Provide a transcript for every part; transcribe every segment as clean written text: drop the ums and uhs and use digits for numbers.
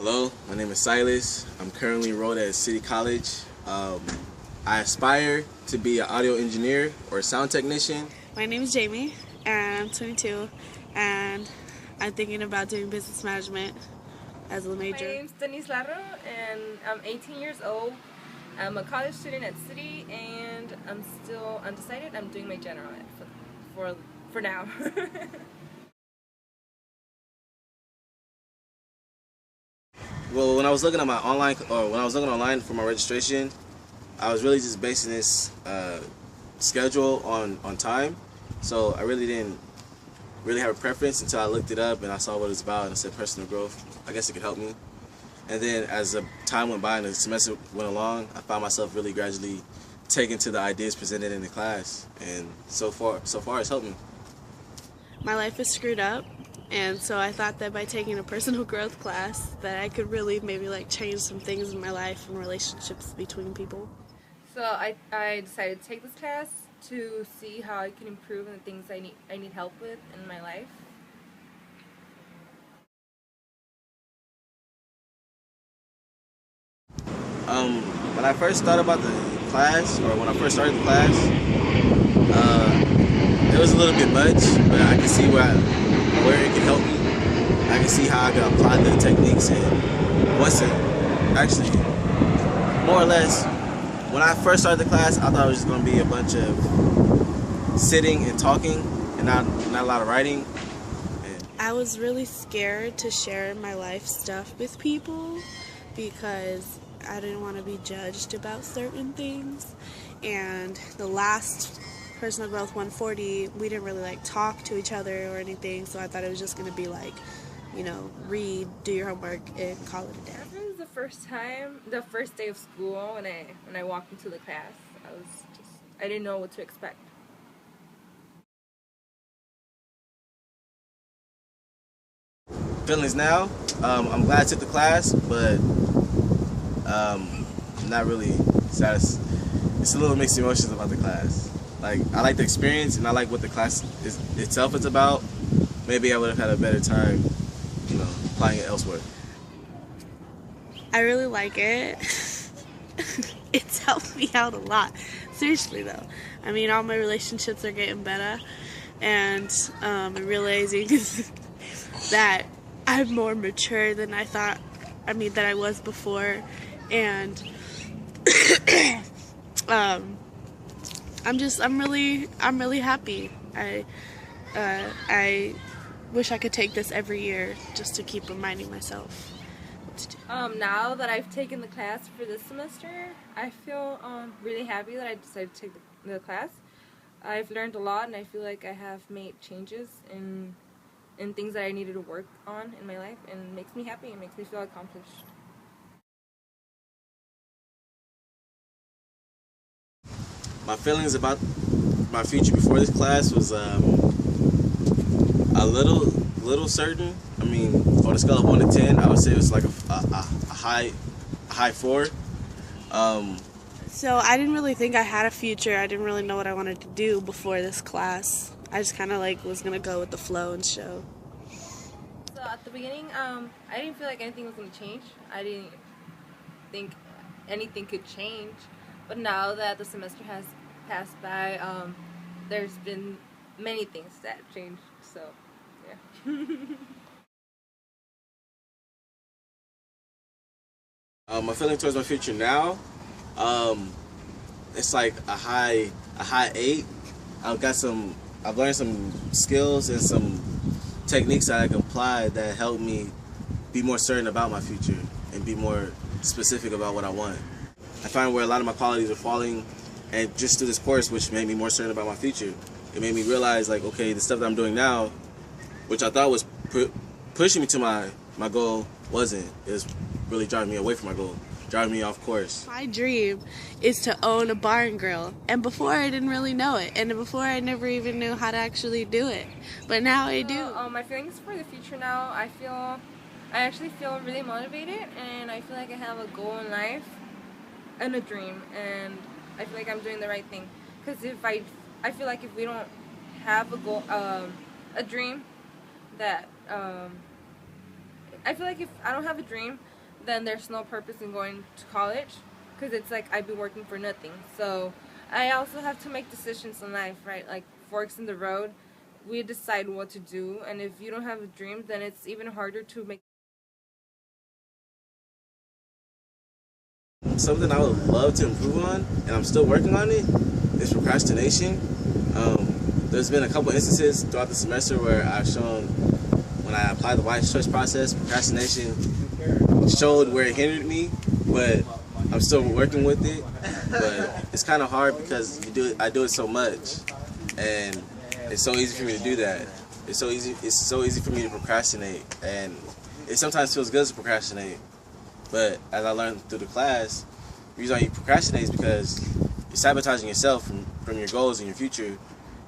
Hello, my name is Silas. I'm currently enrolled at City College. I aspire to be an audio engineer or a sound technician. My name is Jamie, and I'm 22, and I'm thinking about doing business management as a major. My name's Denise Larro, and I'm 18 years old. I'm a college student at City, and I'm still undecided. I'm doing my general ed for now. Well, when I was looking at when I was looking online for my registration, I was really just basing this schedule on time. So I really didn't really have a preference until I looked it up and I saw what it's about and it said personal growth. I guess it could help me. And then as the time went by and the semester went along, I found myself really gradually taking to the ideas presented in the class, and so far it's helped me. My life is screwed up, and so I thought that by taking a personal growth class that I could really maybe change some things in my life and relationships between people. So I decided to take this class to see how I can improve in the things I need help with in my life. When I first thought about the class, or when I first started the class, it was a little bit much, but I can see where it can help me. I can see how I can apply the techniques, and actually, more or less, when I first started the class, I thought it was just going to be a bunch of sitting and talking and not a lot of writing. I was really scared to share my life stuff with people because I didn't want to be judged about certain things. And the last Personal Growth 140, we didn't really talk to each other or anything, so I thought it was just going to be read, do your homework, and call it a day. This was the first day of school when I walked into the class. I didn't know what to expect. Feelings now, I'm glad I took the class, but not really satisfied. It's a little mixed emotions about the class. I like the experience and I like what the class itself is about. Maybe I would have had a better time, applying it elsewhere. I really like it. It's helped me out a lot. Seriously though. I mean, all my relationships are getting better, and I'm realizing that I'm more mature than I thought. That I was before, and I'm really happy. I wish I could take this every year just to keep reminding myself what to do. Now that I've taken the class for this semester, I feel really happy that I decided to take the class. I've learned a lot, and I feel like I have made changes in things that I needed to work on in my life, and it makes me happy and makes me feel accomplished. My feelings about my future before this class was a little certain. On a scale of 1 to 10, I would say it was like a high 4. So I didn't really think I had a future. I didn't really know what I wanted to do before this class. I just kind of was gonna go with the flow and show. So at the beginning, I didn't feel like anything was going to change. I didn't think anything could change. But now that the semester has passed by, there's been many things that have changed. So, yeah. My feeling towards my future now, it's like a high 8. I've learned some skills and some techniques that I can apply that help me be more certain about my future and be more specific about what I want. I find where a lot of my qualities are falling, and just through this course, which made me more certain about my future. It made me realize, okay, the stuff that I'm doing now, which I thought was pushing me to my goal, wasn't. It was really driving me away from my goal, driving me off course. My dream is to own a bar and grill, and before I didn't really know it, and before I never even knew how to actually do it, but now I do. My feelings for the future now, I actually feel really motivated, and I feel like I have a goal in life and a dream, and I feel like I'm doing the right thing. Because I feel like if we don't have a goal, a dream, that I feel like if I don't have a dream, then there's no purpose in going to college, because it's like I'd be working for nothing. So I also have to make decisions in life, right? Like forks in the road. We decide what to do, and if you don't have a dream, then it's even harder to make. Something I would love to improve on, and I'm still working on it, is procrastination. There's been a couple instances throughout the semester where I've shown, when I applied the White Choice process, procrastination showed where it hindered me, but I'm still working with it. But it's kind of hard because I do it so much, and it's so easy for me to do that. It's so easy for me to procrastinate, and it sometimes feels good to procrastinate. But as I learned through the class, the reason why you procrastinate is because you're sabotaging yourself from your goals in your future,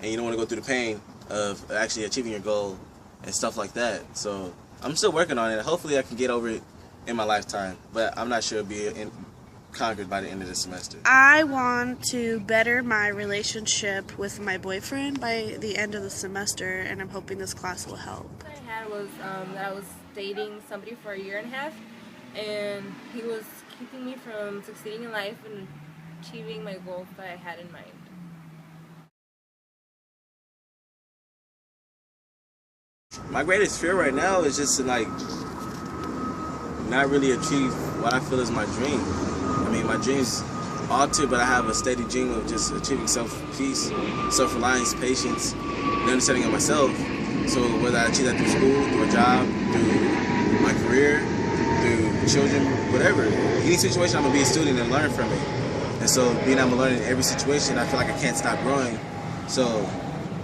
and you don't want to go through the pain of actually achieving your goal and stuff like that. So I'm still working on it. Hopefully I can get over it in my lifetime, but I'm not sure it'll be conquered by the end of the semester. I want to better my relationship with my boyfriend by the end of the semester, and I'm hoping this class will help. What I had was that I was dating somebody for a year and a half, and he was keeping me from succeeding in life and achieving my goals that I had in mind. My greatest fear right now is just to not really achieve what I feel is my dream. I mean, my dream's altered, but I have a steady dream of just achieving self-peace, self-reliance, patience, and understanding of myself. So whether I achieve that through school, through a job, through my career, through children, whatever, any situation, I'm gonna be a student and learn from it. And so being able to learn in every situation, I feel like I can't stop growing. So,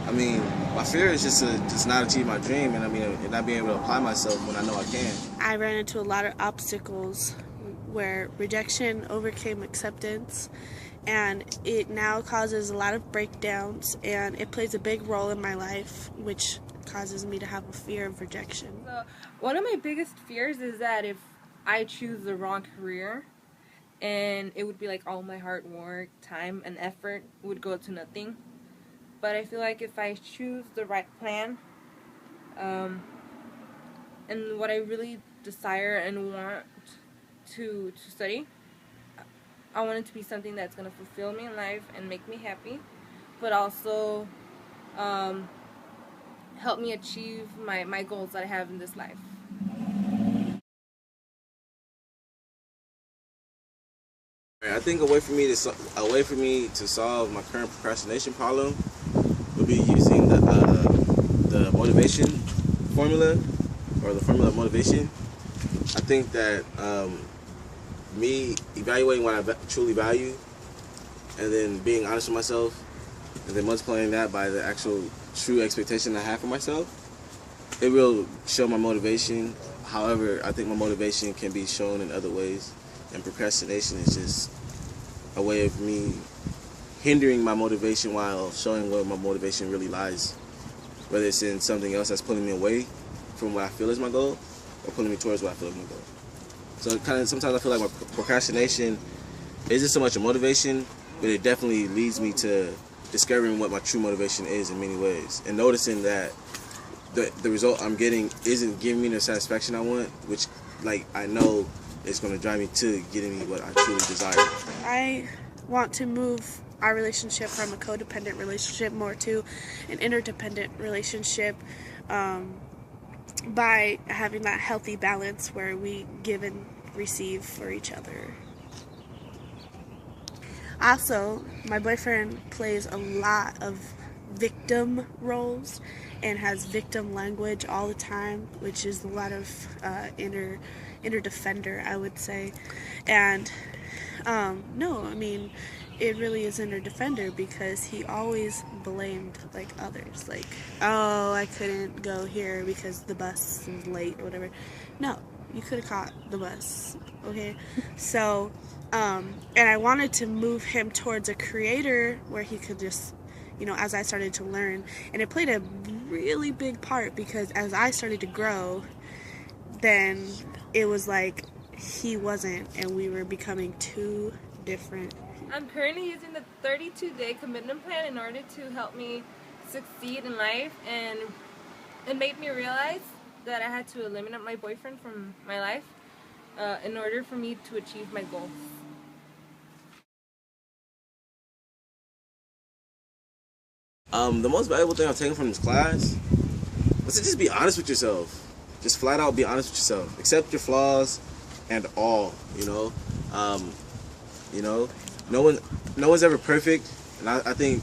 I mean, my fear is just to not achieve my dream, and not being able to apply myself when I know I can. I ran into a lot of obstacles where rejection overcame acceptance, and it now causes a lot of breakdowns, and it plays a big role in my life, which causes me to have a fear of rejection. So one of my biggest fears is that if I choose the wrong career, and it would be like all my hard work, time, and effort would go to nothing. But I feel like if I choose the right plan, and what I really desire and want to study, I want it to be something that's going to fulfill me in life and make me happy, but also help me achieve my goals that I have in this life. I think a way for me to solve my current procrastination problem would be using the motivation formula, or the formula of motivation. I think that me evaluating what I truly value, and then being honest with myself, and then multiplying that by the actual true expectation I have for myself, it will show my motivation. However, I think my motivation can be shown in other ways, and procrastination is just a way of me hindering my motivation while showing where my motivation really lies, whether it's in something else that's pulling me away from what I feel is my goal, or pulling me towards what I feel is my goal. So sometimes I feel like my procrastination isn't so much a motivation, but it definitely leads me to discovering what my true motivation is in many ways, and noticing that the result I'm getting isn't giving me the satisfaction I want, which I know is going to drive me to getting me what I truly desire. I want to move our relationship from a codependent relationship more to an interdependent relationship, by having that healthy balance where we give and receive for each other. Also, my boyfriend plays a lot of victim roles and has victim language all the time, which is a lot of inner defender, I would say. And no, I mean, it really is inner defender, because he always blamed others, oh, I couldn't go here because the bus is late or whatever. No, you could have caught the bus, okay? So and I wanted to move him towards a creator where he could just, as I started to learn, and it played a really big part, because as I started to grow, then it was like he wasn't, and we were becoming two different. I'm currently using the 32-day commitment plan in order to help me succeed in life, and it made me realize that I had to eliminate my boyfriend from my life, in order for me to achieve my goals. The most valuable thing I've taken from this class was to just be honest with yourself. Just flat out be honest with yourself. Accept your flaws and all. You know, no one's ever perfect, and I think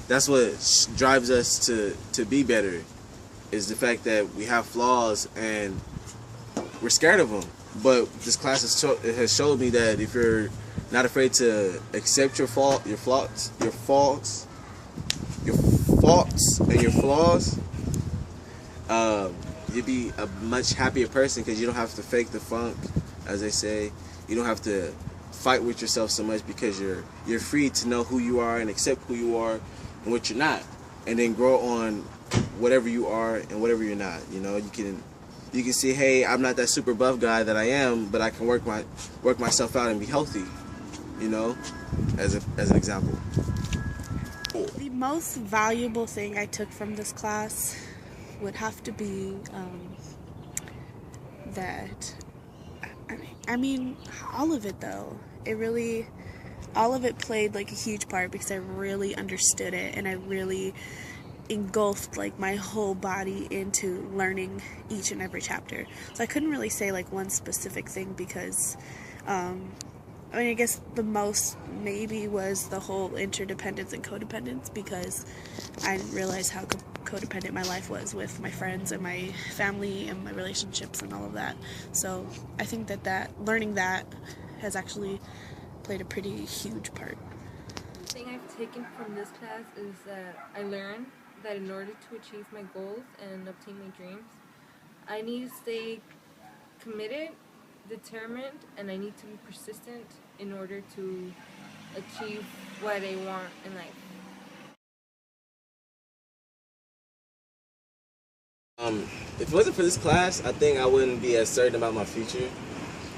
that's what drives us to be better. Is the fact that we have flaws and we're scared of them. But this class has showed me that if you're not afraid to accept your faults, and your flaws, you'll be a much happier person because you don't have to fake the funk, as they say. You don't have to fight with yourself so much because you're free to know who you are and accept who you are and what you're not, and then grow on whatever you are and whatever you're not. You can see, hey, I'm not that super buff guy that I am, but I can work myself out and be healthy. As an example. The most valuable thing I took from this class would have to be that, I mean, all of it though. All of it played like a huge part because I really understood it and I really engulfed like my whole body into learning each and every chapter. So I couldn't really say like one specific thing because I guess the most maybe was the whole interdependence and codependence, because I didn't realize how codependent my life was with my friends and my family and my relationships and all of that. So I think that learning that has actually played a pretty huge part. The thing I've taken from this class is that I learned that in order to achieve my goals and obtain my dreams, I need to stay committed, determined, and I need to be persistent in order to achieve what I want in life. If it wasn't for this class, I think I wouldn't be as certain about my future.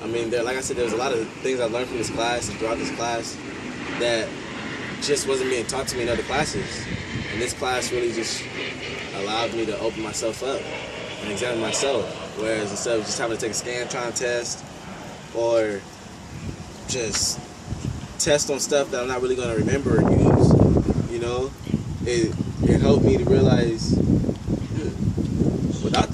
I mean, like I said, there was a lot of things I learned from this class and throughout this class that just wasn't being taught to me in other classes. And this class really just allowed me to open myself up and examine myself. Whereas instead of just having to take a Scantron test or just test on stuff that I'm not really going to remember or use, it helped me to realize without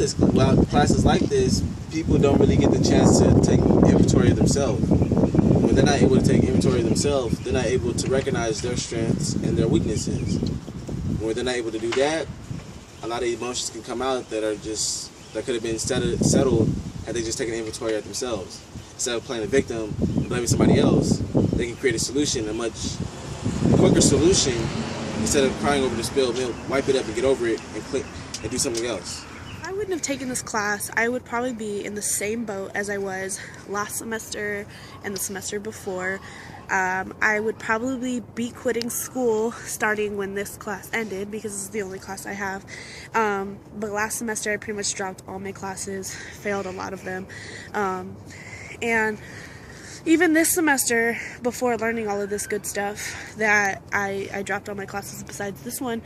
classes like this, people don't really get the chance to take inventory of themselves. When they're not able to take inventory of themselves, they're not able to recognize their strengths and their weaknesses. When they're not able to do that, a lot of emotions can come out that could have been settled had they just taken inventory of themselves. Instead of playing the victim and blaming somebody else, they can create a solution, a much quicker solution, instead of crying over the spilled milk. Wipe it up and get over it and do something else. If I wouldn't have taken this class, I would probably be in the same boat as I was last semester and the semester before. I would probably be quitting school starting when this class ended, because this is the only class I have. But last semester I pretty much dropped all my classes, failed a lot of them. And even this semester, before learning all of this good stuff, that I dropped all my classes besides this one.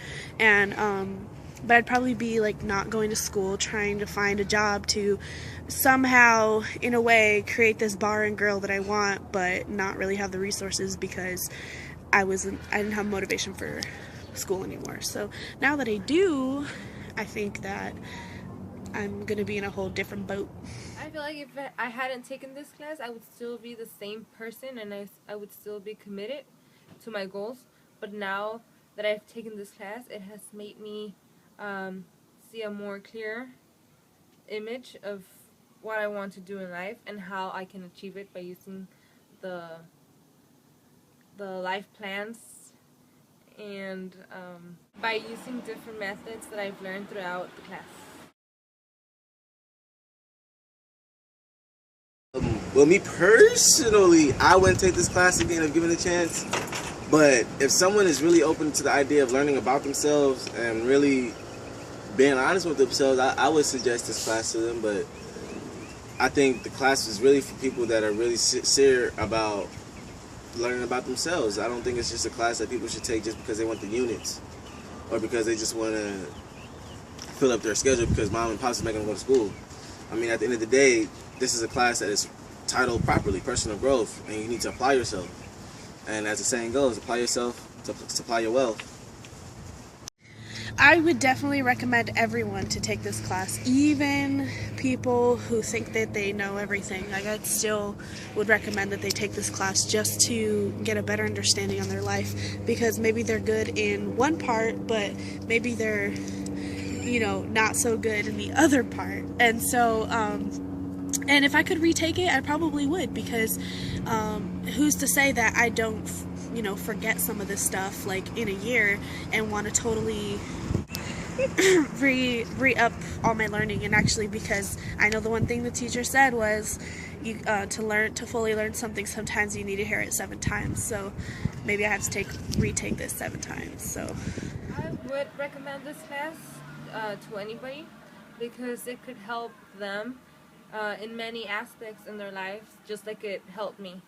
But I'd probably be like not going to school, trying to find a job to somehow, in a way, create this bar and grill that I want, but not really have the resources because I didn't have motivation for school anymore. So now that I do, I think that I'm gonna be in a whole different boat. I feel like if I hadn't taken this class, I would still be the same person and I would still be committed to my goals. But now that I've taken this class, it has made me see a more clear image of what I want to do in life and how I can achieve it by using the life plans and by using different methods that I've learned throughout the class. Well, me personally, I wouldn't take this class again if given a chance. But if someone is really open to the idea of learning about themselves and really being honest with themselves, I would suggest this class to them. But I think the class is really for people that are really sincere about learning about themselves. I don't think it's just a class that people should take just because they want the units or because they just want to fill up their schedule because mom and pops is making them go to school. I mean, at the end of the day, this is a class that is titled properly, personal growth, and you need to apply yourself. And as the saying goes, apply yourself to supply your wealth. I would definitely recommend everyone to take this class, even people who think that they know everything. Like, I still would recommend that they take this class just to get a better understanding on their life, because maybe they're good in one part, but maybe they're, not so good in the other part. And so, and if I could retake it, I probably would, because who's to say that I don't, forget some of this stuff like in a year and want to totally re-up all my learning. And actually, because I know the one thing the teacher said was to fully learn something, sometimes you need to hear it 7 times. So maybe I have to retake this 7 times. So I would recommend this class to anybody, because it could help them in many aspects in their lives, just like it helped me.